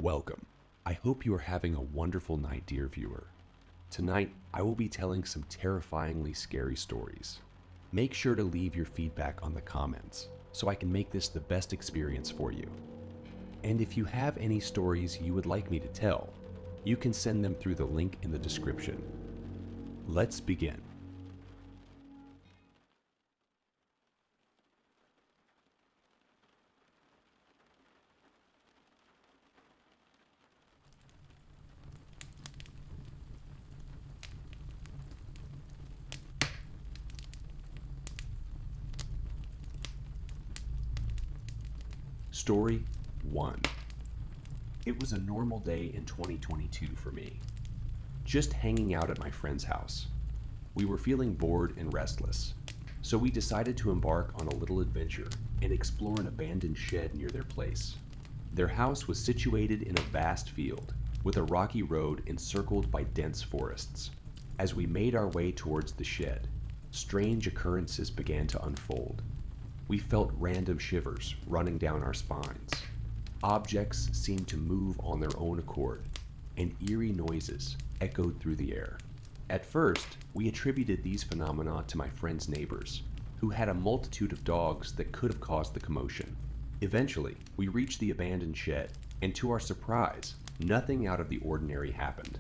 Welcome. I hope you are having a wonderful night, dear viewer. Tonight, I will be telling some terrifyingly scary stories. Make sure to leave your feedback on the comments so I can make this the best experience for you. And if you have any stories you would like me to tell, you can send them through the link in the description. Let's begin. Story 1. It was a normal day in 2022 for me. Just hanging out at my friend's house. We were feeling bored and restless, so we decided to embark on a little adventure and explore an abandoned shed near their place. Their house was situated in a vast field, with a rocky road encircled by dense forests. As we made our way towards the shed, strange occurrences began to unfold. We felt random shivers running down our spines. Objects seemed to move on their own accord, and eerie noises echoed through the air. At first, we attributed these phenomena to my friend's neighbors, who had a multitude of dogs that could have caused the commotion. Eventually, we reached the abandoned shed, and to our surprise, nothing out of the ordinary happened.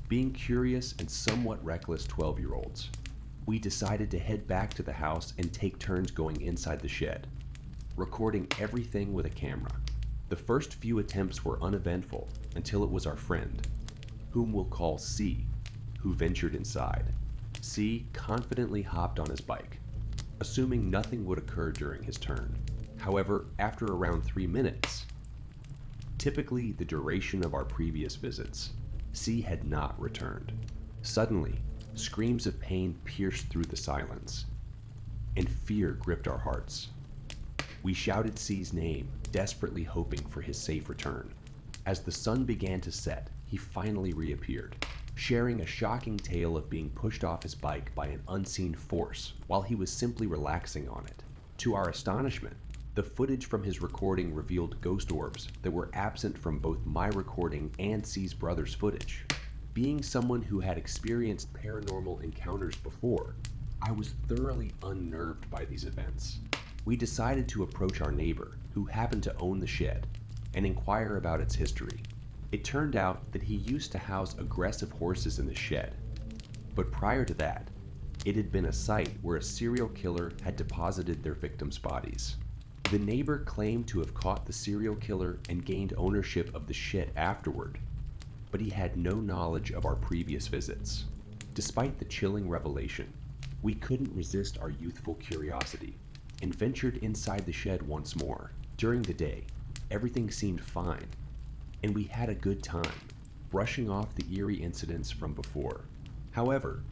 Being curious and somewhat reckless 12-year-olds, we decided to head back to the house and take turns going inside the shed, recording everything with a camera. The first few attempts were uneventful until it was our friend, whom we'll call C, who ventured inside. C confidently hopped on his bike, assuming nothing would occur during his turn. However, after around 3 minutes, typically the duration of our previous visits, C had not returned. Suddenly, screams of pain pierced through the silence, and fear gripped our hearts. We shouted C's name, desperately hoping for his safe return. As the sun began to set, he finally reappeared, sharing a shocking tale of being pushed off his bike by an unseen force while he was simply relaxing on it. To our astonishment, the footage from his recording revealed ghost orbs that were absent from both my recording and C's brother's footage. Being someone who had experienced paranormal encounters before, I was thoroughly unnerved by these events. We decided to approach our neighbor, who happened to own the shed, and inquire about its history. It turned out that he used to house aggressive horses in the shed, but prior to that, it had been a site where a serial killer had deposited their victims' bodies. The neighbor claimed to have caught the serial killer and gained ownership of the shed afterward, but he had no knowledge of our previous visits. Despite the chilling revelation, we couldn't resist our youthful curiosity and ventured inside the shed once more. During the day, everything seemed fine, and we had a good time, brushing off the eerie incidents from before. However,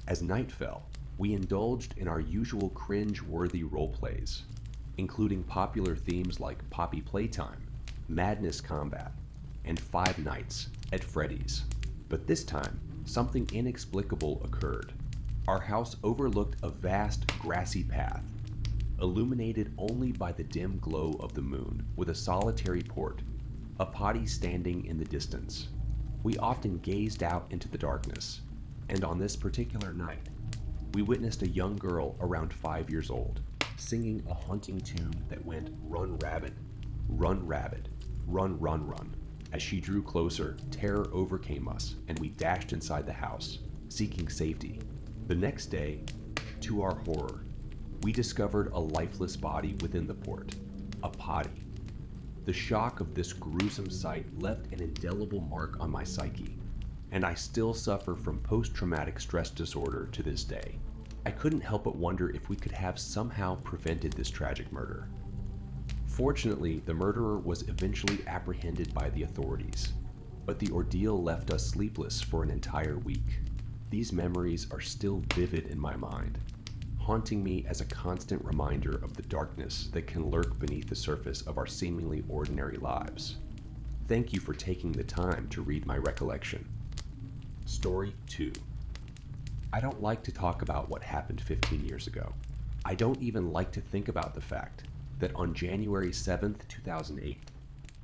as night fell, we indulged in our usual cringe-worthy roleplays, including popular themes like Poppy Playtime, Madness Combat, and Five Nights at Freddy's. But this time, something inexplicable occurred. Our house overlooked a vast grassy path, illuminated only by the dim glow of the moon, with a solitary port, a potty standing in the distance. We often gazed out into the darkness, and on this particular night, we witnessed a young girl around 5 years old, singing a haunting tune that went run rabbit, run rabbit, run run run. As she drew closer, terror overcame us, and we dashed inside the house, seeking safety. The next day, to our horror, we discovered a lifeless body within the port, a potty. The shock of this gruesome sight left an indelible mark on my psyche, and I still suffer from post-traumatic stress disorder to this day. I couldn't help but wonder if we could have somehow prevented this tragic murder. Fortunately, the murderer was eventually apprehended by the authorities, but the ordeal left us sleepless for an entire week. These memories are still vivid in my mind, haunting me as a constant reminder of the darkness that can lurk beneath the surface of our seemingly ordinary lives. Thank you for taking the time to read my recollection. Story 2. I don't like to talk about what happened 15 years ago. I don't even like to think about the fact that on January 7th, 2008,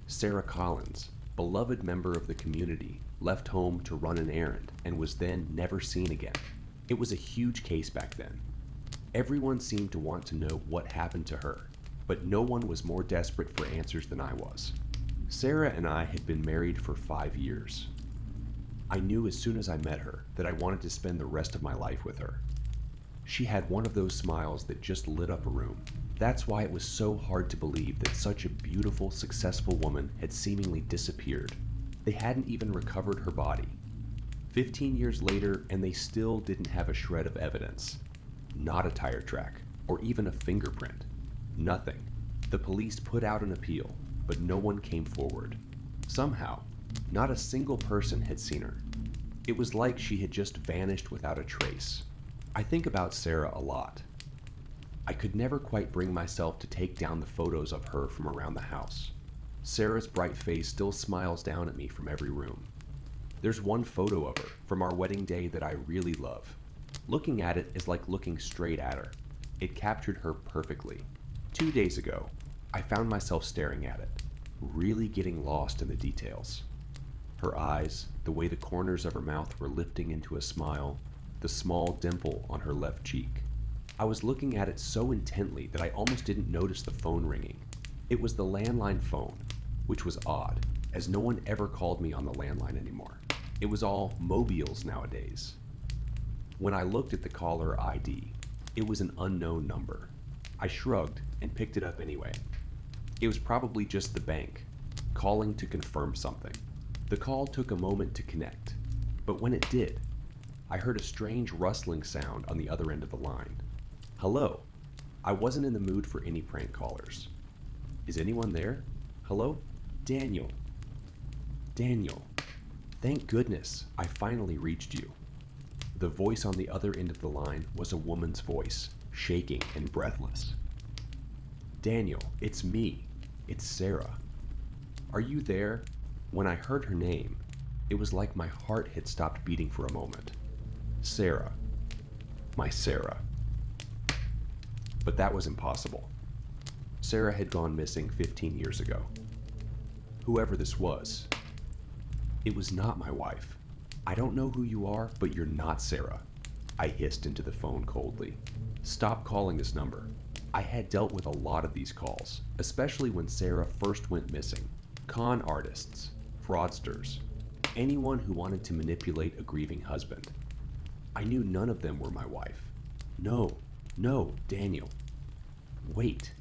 Sarah Collins, beloved member of the community, left home to run an errand and was then never seen again. It was a huge case back then. Everyone seemed to want to know what happened to her, but no one was more desperate for answers than I was. Sarah and I had been married for 5 years. I knew as soon as I met her that I wanted to spend the rest of my life with her. She had one of those smiles that just lit up a room. That's why it was so hard to believe that such a beautiful, successful woman had seemingly disappeared. They hadn't even recovered her body. 15 years later, and they still didn't have a shred of evidence. Not a tire track, or even a fingerprint. Nothing. The police put out an appeal, but no one came forward. Somehow, not a single person had seen her. It was like she had just vanished without a trace. I think about Sarah a lot. I could never quite bring myself to take down the photos of her from around the house. Sarah's bright face still smiles down at me from every room. There's one photo of her from our wedding day that I really love. Looking at it is like looking straight at her. It captured her perfectly. 2 days ago, I found myself staring at it, really getting lost in the details. Her eyes, the way the corners of her mouth were lifting into a smile, the small dimple on her left cheek. I was looking at it so intently that I almost didn't notice the phone ringing. It was the landline phone, which was odd, as no one ever called me on the landline anymore. It was all mobiles nowadays. When I looked at the caller ID, it was an unknown number. I shrugged and picked it up anyway. It was probably just the bank, calling to confirm something. The call took a moment to connect, but when it did, I heard a strange rustling sound on the other end of the line. Hello. I wasn't in the mood for any prank callers. Is anyone there? Hello? Daniel. Daniel. Thank goodness I finally reached you. The voice on the other end of the line was a woman's voice, shaking and breathless. Daniel, it's me. It's Sarah. Are you there? When I heard her name, it was like my heart had stopped beating for a moment. Sarah. My Sarah. But that was impossible. Sarah had gone missing 15 years ago. Whoever this was, it was not my wife. I don't know who you are, but you're not Sarah. I hissed into the phone coldly. Stop calling this number. I had dealt with a lot of these calls, especially when Sarah first went missing. Con artists, fraudsters, anyone who wanted to manipulate a grieving husband. I knew none of them were my wife. No, Daniel. Wait.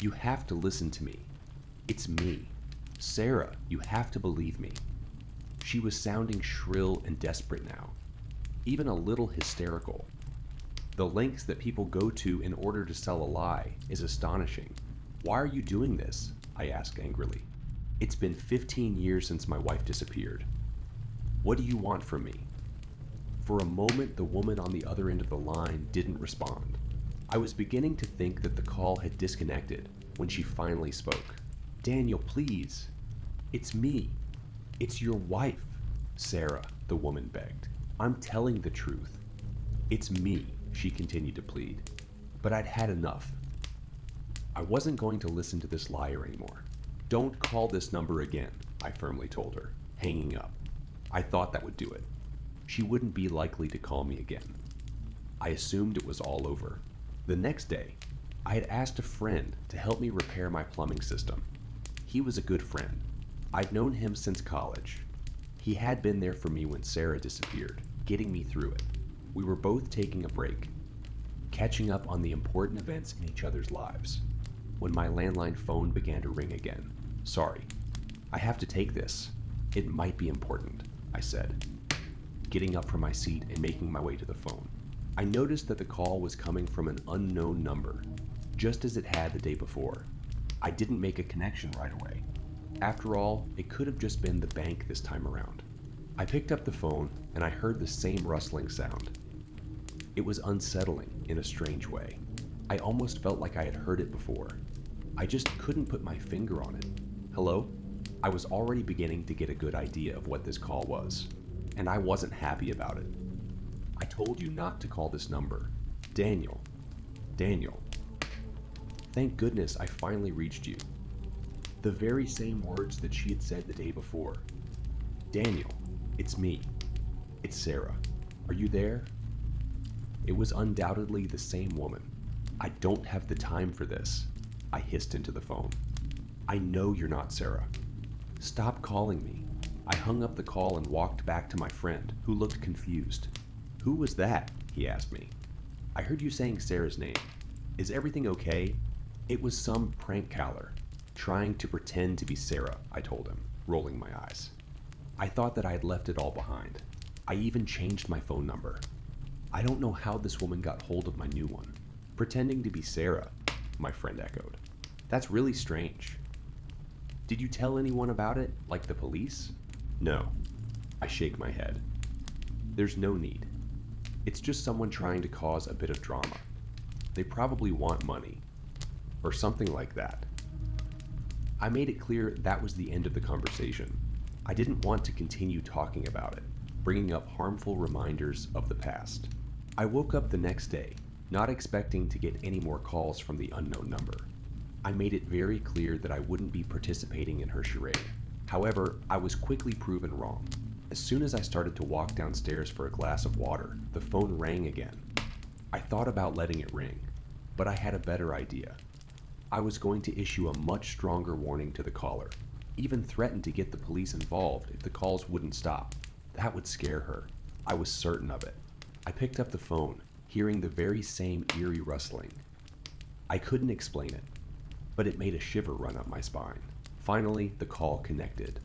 You have to listen to me. It's me. Sarah, you have to believe me. She was sounding shrill and desperate now, even a little hysterical. The lengths that people go to in order to sell a lie is astonishing. Why are you doing this? I asked angrily. It's been 15 years since my wife disappeared. What do you want from me? For a moment, the woman on the other end of the line didn't respond. I was beginning to think that the call had disconnected when she finally spoke. Daniel, please. It's me. It's your wife. Sarah, the woman begged. I'm telling the truth. It's me, she continued to plead. But I'd had enough. I wasn't going to listen to this liar anymore. Don't call this number again, I firmly told her, hanging up. I thought that would do it. She wouldn't be likely to call me again. I assumed it was all over. The next day, I had asked a friend to help me repair my plumbing system. He was a good friend. I'd known him since college. He had been there for me when Sarah disappeared, getting me through it. We were both taking a break, catching up on the important events in each other's lives, when my landline phone began to ring again. Sorry, I have to take this. It might be important, I said, getting up from my seat and making my way to the phone. I noticed that the call was coming from an unknown number, just as it had the day before. I didn't make a connection right away. After all, it could have just been the bank this time around. I picked up the phone and I heard the same rustling sound. It was unsettling in a strange way. I almost felt like I had heard it before. I just couldn't put my finger on it. Hello? I was already beginning to get a good idea of what this call was, and I wasn't happy about it. I told you not to call this number. Daniel. Thank goodness I finally reached you. The very same words that she had said the day before. "Daniel, it's me. It's Sarah. Are you there?" It was undoubtedly the same woman. "I don't have the time for this," I hissed into the phone. "I know you're not Sarah. Stop calling me." I hung up the call and walked back to my friend, who looked confused. "Who was that?" he asked me. "I heard you saying Sarah's name. Is everything okay?" "It was some prank caller, trying to pretend to be Sarah," I told him, rolling my eyes. I thought that I had left it all behind. I even changed my phone number. "I don't know how this woman got hold of my new one. Pretending to be Sarah," my friend echoed. "That's really strange." "Did you tell anyone about it, like the police?" "No." I shake my head. "There's no need. It's just someone trying to cause a bit of drama. They probably want money. Or something like that." I made it clear that was the end of the conversation. I didn't want to continue talking about it, bringing up harmful reminders of the past. I woke up the next day, not expecting to get any more calls from the unknown number. I made it very clear that I wouldn't be participating in her charade. However, I was quickly proven wrong. As soon as I started to walk downstairs for a glass of water, the phone rang again. I thought about letting it ring, but I had a better idea. I was going to issue a much stronger warning to the caller, even threaten to get the police involved if the calls wouldn't stop. That would scare her. I was certain of it. I picked up the phone, hearing the very same eerie rustling. I couldn't explain it, but it made a shiver run up my spine. Finally, the call connected.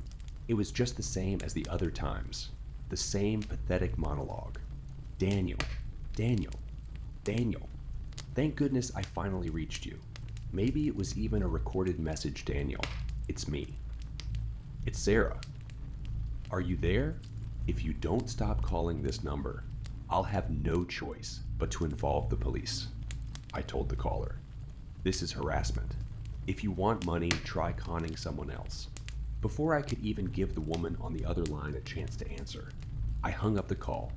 It was just the same as the other times. The same pathetic monologue. "Daniel, Daniel, Daniel. Thank goodness I finally reached you. Maybe it was even a recorded message, Daniel. It's me. It's Sarah. Are you there? If you don't stop calling this number, I'll have no choice but to involve the police," I told the caller. "This is harassment. If you want money, try conning someone else." Before I could even give the woman on the other line a chance to answer, I hung up the call.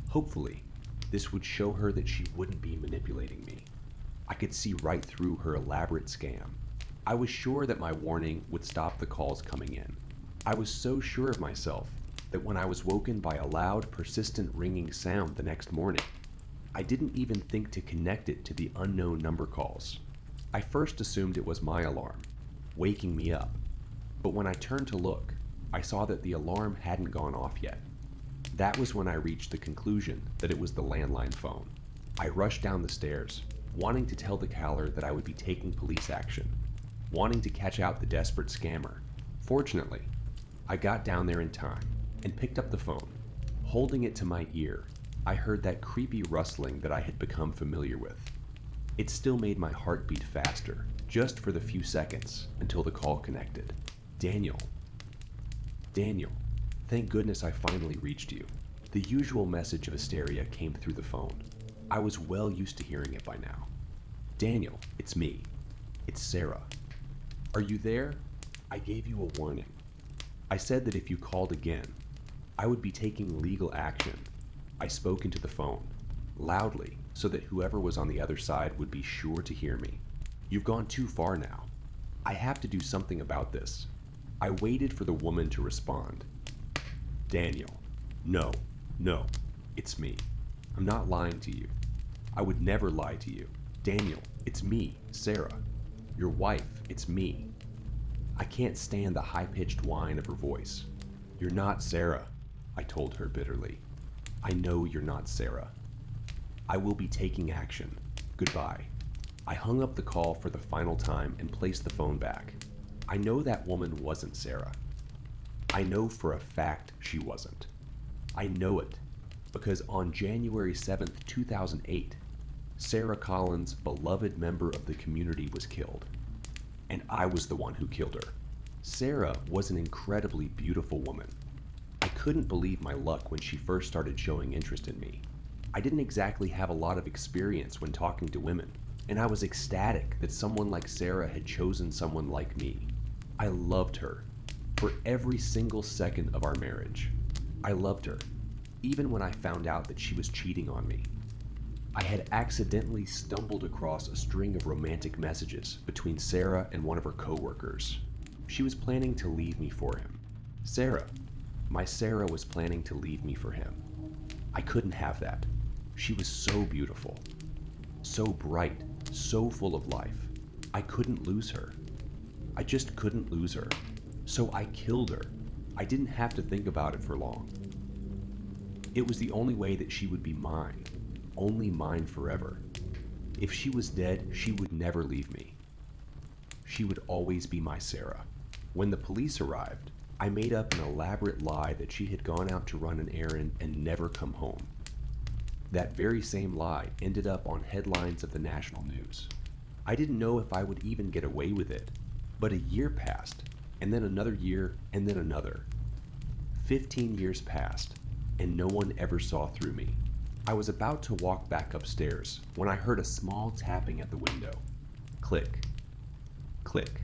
Hopefully, this would show her that she wouldn't be manipulating me. I could see right through her elaborate scam. I was sure that my warning would stop the calls coming in. I was so sure of myself that when I was woken by a loud, persistent ringing sound the next morning, I didn't even think to connect it to the unknown number calls. I first assumed it was my alarm, waking me up. But when I turned to look, I saw that the alarm hadn't gone off yet. That was when I reached the conclusion that it was the landline phone. I rushed down the stairs, wanting to tell the caller that I would be taking police action, wanting to catch out the desperate scammer. Fortunately, I got down there in time and picked up the phone. Holding it to my ear, I heard that creepy rustling that I had become familiar with. It still made my heart beat faster, just for the few seconds until the call connected. "Daniel. Daniel. Thank goodness I finally reached you." The usual message of hysteria came through the phone. I was well used to hearing it by now. "Daniel, it's me. It's Sarah. Are you there? I gave you a warning. I said that if you called again, I would be taking legal action." I spoke into the phone, loudly, so that whoever was on the other side would be sure to hear me. "You've gone too far now. I have to do something about this." I waited for the woman to respond. "Daniel. No, it's me. I'm not lying to you. I would never lie to you. Daniel, it's me, Sarah. Your wife, it's me." I can't stand the high-pitched whine of her voice. "You're not Sarah," I told her bitterly. "I know you're not Sarah. I will be taking action. Goodbye." I hung up the call for the final time and placed the phone back. I know that woman wasn't Sarah. I know for a fact she wasn't. I know it because on January 7th, 2008, Sarah Collins, beloved member of the community, was killed. And I was the one who killed her. Sarah was an incredibly beautiful woman. I couldn't believe my luck when she first started showing interest in me. I didn't exactly have a lot of experience when talking to women, and I was ecstatic that someone like Sarah had chosen someone like me. I loved her for every single second of our marriage. I loved her, even when I found out that she was cheating on me. I had accidentally stumbled across a string of romantic messages between Sarah and one of her coworkers. She was planning to leave me for him. Sarah. My Sarah was planning to leave me for him. I couldn't have that. She was so beautiful, so bright, so full of life. I couldn't lose her. I just couldn't lose her. So I killed her. I didn't have to think about it for long. It was the only way that she would be mine, only mine forever. If she was dead, she would never leave me. She would always be my Sarah. When the police arrived, I made up an elaborate lie that she had gone out to run an errand and never come home. That very same lie ended up on headlines of the national news. I didn't know if I would even get away with it, but a year passed, and then another year, and then another. 15 years passed, and no one ever saw through me. I was about to walk back upstairs when I heard a small tapping at the window. Click. Click.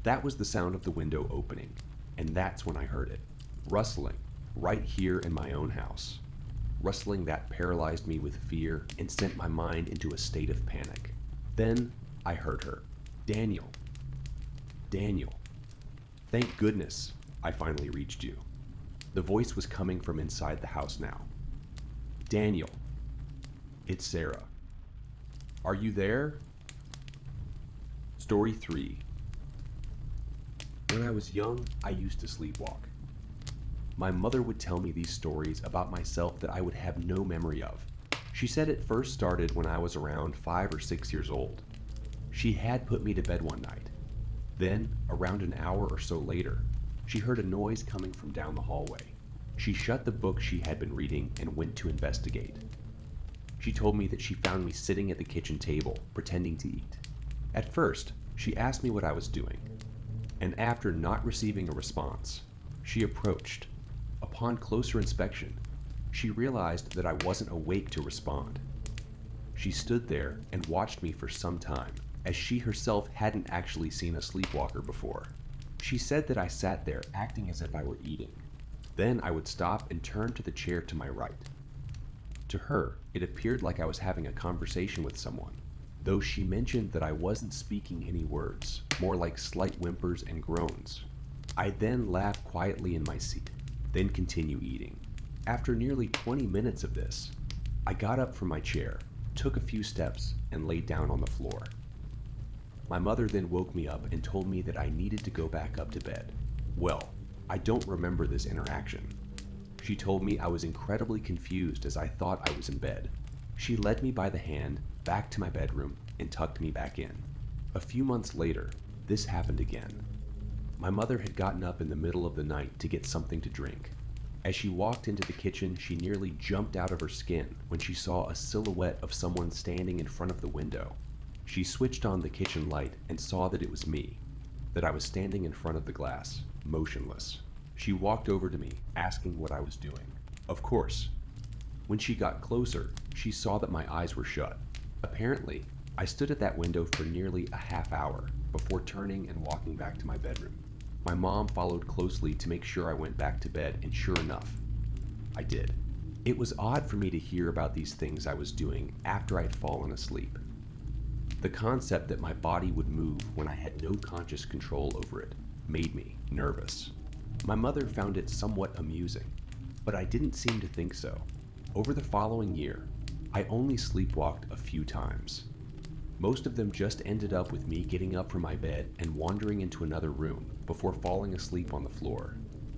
That was the sound of the window opening, and that's when I heard it. Rustling, right here in my own house. Rustling that paralyzed me with fear and sent my mind into a state of panic. Then I heard her. Daniel. Daniel. Thank goodness I finally reached you. The voice was coming from inside the house now. Daniel. It's Sarah. Are you there? Story 3. When I was young, I used to sleepwalk. My mother would tell me these stories about myself that I would have no memory of. She said it first started when I was around 5 or 6 years old. She had put me to bed one night. Then, around an hour or so later, she heard a noise coming from down the hallway. She shut the book she had been reading and went to investigate. She told me that she found me sitting at the kitchen table, pretending to eat. At first, she asked me what I was doing, and after not receiving a response, she approached. Upon closer inspection, she realized that I wasn't awake to respond. She stood there and watched me for some time, as she herself hadn't actually seen a sleepwalker before. She said that I sat there acting as if I were eating. Then I would stop and turn to the chair to my right. To her, it appeared like I was having a conversation with someone, though she mentioned that I wasn't speaking any words, more like slight whimpers and groans. I then laughed quietly in my seat, then continue eating. After nearly 20 minutes of this, I got up from my chair, took a few steps, and laid down on the floor. My mother then woke me up and told me that I needed to go back up to bed. Well, I don't remember this interaction. She told me I was incredibly confused as I thought I was in bed. She led me by the hand back to my bedroom and tucked me back in. A few months later, this happened again. My mother had gotten up in the middle of the night to get something to drink. As she walked into the kitchen, she nearly jumped out of her skin when she saw a silhouette of someone standing in front of the window. She switched on the kitchen light and saw that it was me, that I was standing in front of the glass, motionless. She walked over to me, asking what I was doing. Of course. When she got closer, she saw that my eyes were shut. Apparently, I stood at that window for nearly a half hour before turning and walking back to my bedroom. My mom followed closely to make sure I went back to bed, and sure enough, I did. It was odd for me to hear about these things I was doing after I'd fallen asleep. The concept that my body would move when I had no conscious control over it made me nervous. My mother found it somewhat amusing, but I didn't seem to think so. Over the following year, I only sleepwalked a few times. Most of them just ended up with me getting up from my bed and wandering into another room before falling asleep on the floor.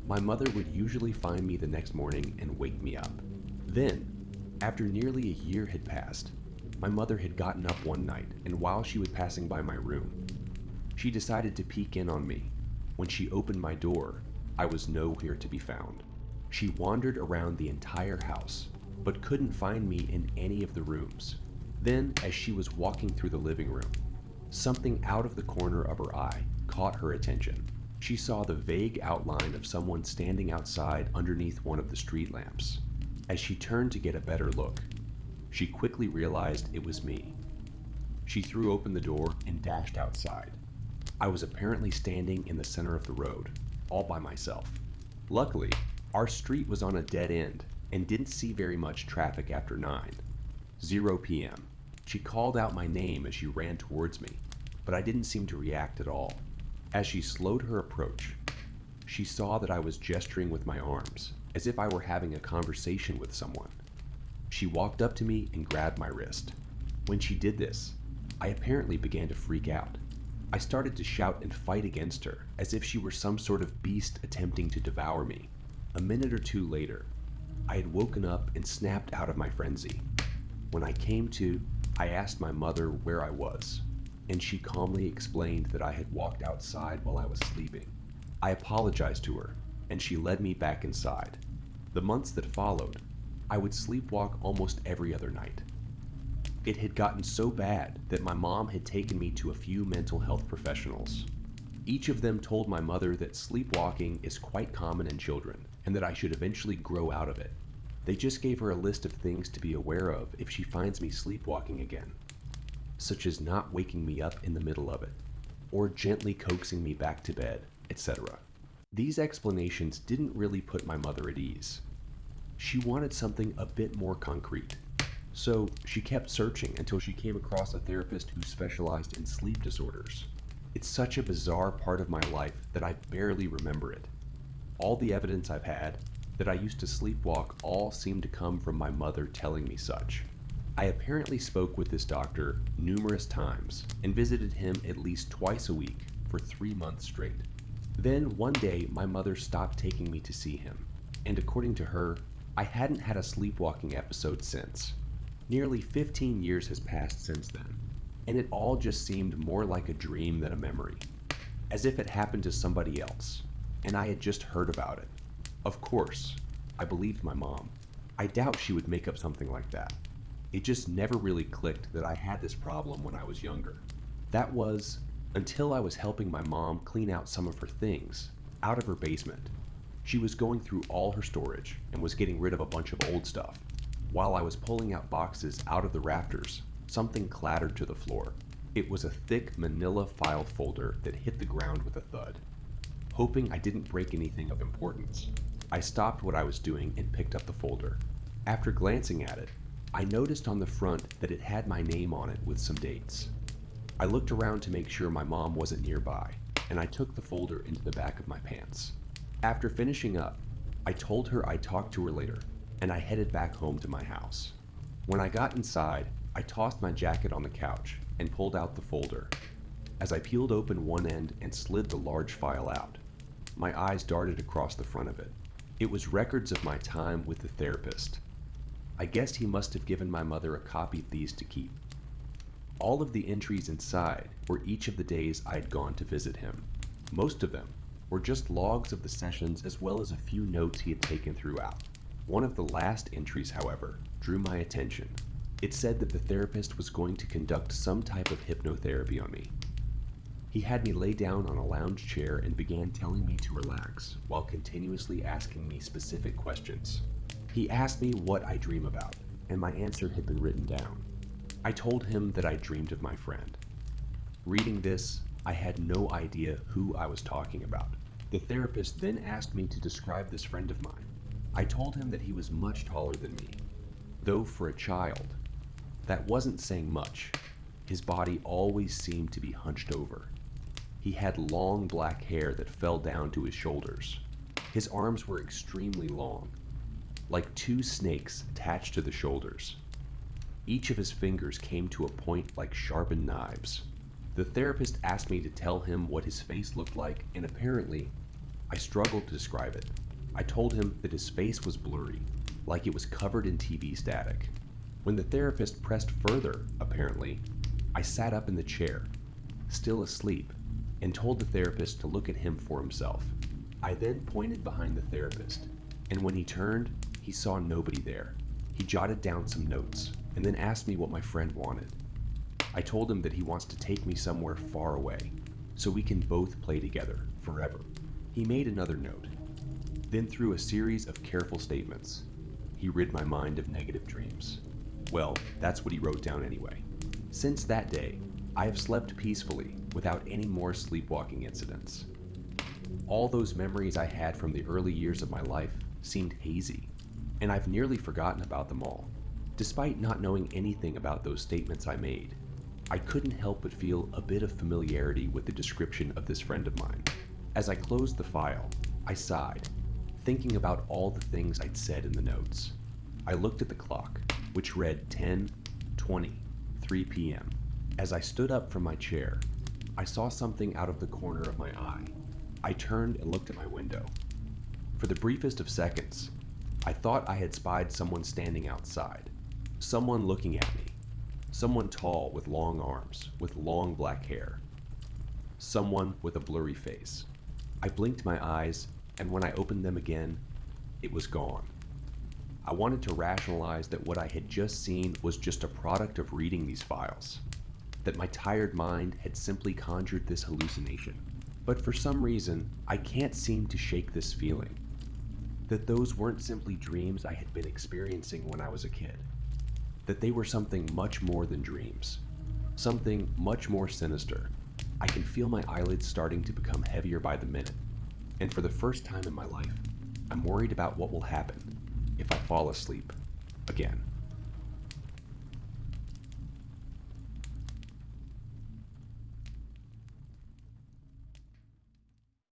My mother would usually find me the next morning and wake me up. Then, after nearly a year had passed, my mother had gotten up one night, and while she was passing by my room, she decided to peek in on me. When she opened my door, I was nowhere to be found. She wandered around the entire house, but couldn't find me in any of the rooms. Then, as she was walking through the living room, something out of the corner of her eye caught her attention. She saw the vague outline of someone standing outside underneath one of the street lamps. As she turned to get a better look, she quickly realized it was me. She threw open the door and dashed outside. I was apparently standing in the center of the road, all by myself. Luckily, our street was on a dead end and didn't see very much traffic after 9:00 p.m. She called out my name as she ran towards me, but I didn't seem to react at all. As she slowed her approach, she saw that I was gesturing with my arms, as if I were having a conversation with someone. She walked up to me and grabbed my wrist. When she did this, I apparently began to freak out. I started to shout and fight against her, as if she were some sort of beast attempting to devour me. A minute or two later, I had woken up and snapped out of my frenzy. When I came to, I asked my mother where I was, and she calmly explained that I had walked outside while I was sleeping. I apologized to her, and she led me back inside. The months that followed, I would sleepwalk almost every other night. It had gotten so bad that my mom had taken me to a few mental health professionals. Each of them told my mother that sleepwalking is quite common in children and that I should eventually grow out of it. They just gave her a list of things to be aware of if she finds me sleepwalking again, such as not waking me up in the middle of it, or gently coaxing me back to bed, etc. These explanations didn't really put my mother at ease. She wanted something a bit more concrete. So she kept searching until she came across a therapist who specialized in sleep disorders. It's such a bizarre part of my life that I barely remember it. All the evidence I've had that I used to sleepwalk all seemed to come from my mother telling me such. I apparently spoke with this doctor numerous times and visited him at least twice a week for 3 months straight. Then one day my mother stopped taking me to see him, and according to her, I hadn't had a sleepwalking episode since. Nearly 15 years has passed since then, and it all just seemed more like a dream than a memory, as if it happened to somebody else, and I had just heard about it. Of course, I believed my mom. I doubt she would make up something like that. It just never really clicked that I had this problem when I was younger. That was until I was helping my mom clean out some of her things out of her basement. She was going through all her storage and was getting rid of a bunch of old stuff. While I was pulling out boxes out of the rafters, something clattered to the floor. It was a thick manila file folder that hit the ground with a thud. Hoping I didn't break anything of importance, I stopped what I was doing and picked up the folder. After glancing at it, I noticed on the front that it had my name on it with some dates. I looked around to make sure my mom wasn't nearby, and I took the folder into the back of my pants. After finishing up, I told her I'd talk to her later, and I headed back home to my house. When I got inside, I tossed my jacket on the couch and pulled out the folder. As I peeled open one end and slid the large file out, my eyes darted across the front of it. It was records of my time with the therapist. I guessed he must have given my mother a copy of these to keep. All of the entries inside were each of the days I'd gone to visit him. Most of them were just logs of the sessions as well as a few notes he had taken throughout. One of the last entries, however, drew my attention. It said that the therapist was going to conduct some type of hypnotherapy on me. He had me lay down on a lounge chair and began telling me to relax while continuously asking me specific questions. He asked me what I dream about, and my answer had been written down. I told him that I dreamed of my friend. Reading this, I had no idea who I was talking about. The therapist then asked me to describe this friend of mine. I told him that he was much taller than me, though for a child, that wasn't saying much. His body always seemed to be hunched over. He had long black hair that fell down to his shoulders. His arms were extremely long, like two snakes attached to the shoulders. Each of his fingers came to a point like sharpened knives. The therapist asked me to tell him what his face looked like, and apparently, I struggled to describe it. I told him that his face was blurry, like it was covered in TV static. When the therapist pressed further, apparently, I sat up in the chair, still asleep, and told the therapist to look at him for himself. I then pointed behind the therapist, and when he turned, he saw nobody there. He jotted down some notes, and then asked me what my friend wanted. I told him that he wants to take me somewhere far away, so we can both play together forever. He made another note, then through a series of careful statements, he rid my mind of negative dreams. Well, that's what he wrote down anyway. Since that day, I have slept peacefully without any more sleepwalking incidents. All those memories I had from the early years of my life seemed hazy, and I've nearly forgotten about them all, despite not knowing anything about those statements I made. I couldn't help but feel a bit of familiarity with the description of this friend of mine. As I closed the file, I sighed, thinking about all the things I'd said in the notes. I looked at the clock, which read 10:20, 3 p.m. As I stood up from my chair, I saw something out of the corner of my eye. I turned and looked at my window. For the briefest of seconds, I thought I had spied someone standing outside, someone looking at me, someone tall with long arms, with long black hair, someone with a blurry face. I blinked my eyes, and when I opened them again, it was gone. I wanted to rationalize that what I had just seen was just a product of reading these files, that my tired mind had simply conjured this hallucination. But for some reason, I can't seem to shake this feeling, that those weren't simply dreams I had been experiencing when I was a kid, that they were something much more than dreams, something much more sinister. I can feel my eyelids starting to become heavier by the minute, and for the first time in my life, I'm worried about what will happen if I fall asleep again.